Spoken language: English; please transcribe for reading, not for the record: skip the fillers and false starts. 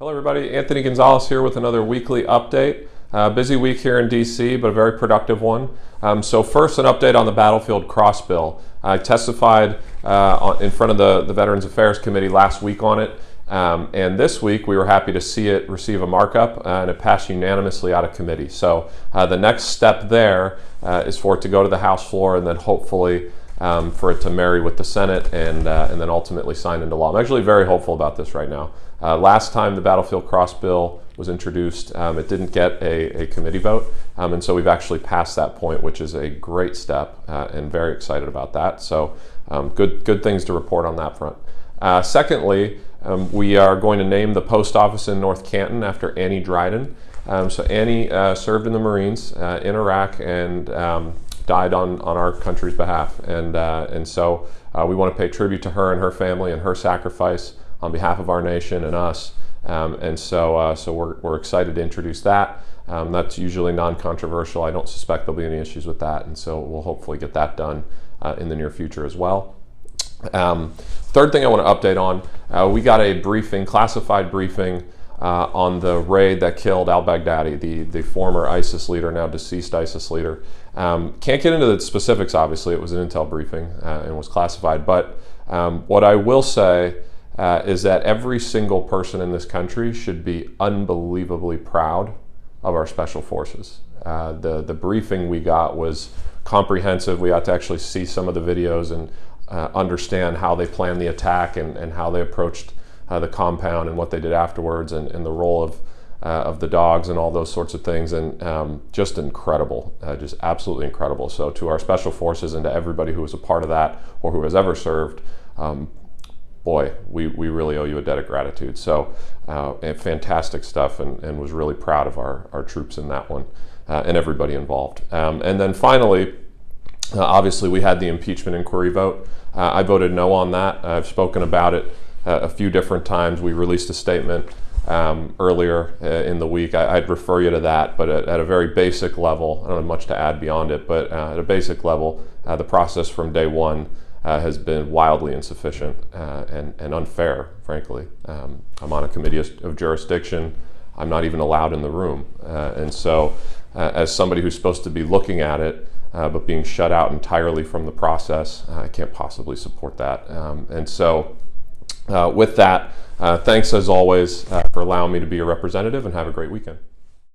Hello everybody, Anthony Gonzalez here with another weekly update. Busy week here in DC, but a very productive one. So first, an update on the battlefield cross bill. I testified in front of the Veterans Affairs Committee last week on it, and this week we were happy to see it receive a markup and it passed unanimously out of committee. So the next step there is for it to go to the House floor and then hopefully for it to marry with the Senate and then ultimately sign into law. I'm actually very hopeful about this right now. Last time the battlefield cross bill was introduced, it didn't get a committee vote, and so we've actually passed that point, which is a great step, and very excited about that. So good things to report on that front. Secondly, we are going to name the post office in North Canton after Annie Dryden. So Annie served in the Marines in Iraq and died on our country's behalf, and so we want to pay tribute to her and her family and her sacrifice on behalf of our nation and us, and so we're excited to introduce that. That's usually non-controversial. I don't suspect there'll be any issues with that, and so we'll hopefully get that done in the near future as well. Third thing I want to update on, we got a briefing, classified briefing, on the raid that killed al-Baghdadi, the former ISIS leader, now deceased ISIS leader. Can't get into the specifics, obviously. It was an intel briefing and was classified, but what I will say is that every single person in this country should be unbelievably proud of our special forces. The briefing we got was comprehensive. We got to actually see some of the videos and understand how they planned the attack and how they approached the compound and what they did afterwards, and the role of the dogs and all those sorts of things, and just incredible, just absolutely incredible. So to our special forces and to everybody who was a part of that or who has ever served, boy, we really owe you a debt of gratitude. So fantastic stuff, and was really proud of our troops in that one, and everybody involved. And then finally, obviously we had the impeachment inquiry vote. I voted no on that. I've spoken about it a few different times. We released a statement earlier in the week. I'd refer you to that, but at a very basic level, I don't have much to add beyond it, but at a basic level, the process from day one has been wildly insufficient and unfair, frankly. I'm on a committee of jurisdiction. I'm not even allowed in the room. And so as somebody who's supposed to be looking at it, but being shut out entirely from the process, I can't possibly support that. And so with that, thanks as always for allowing me to be a representative, and have a great weekend.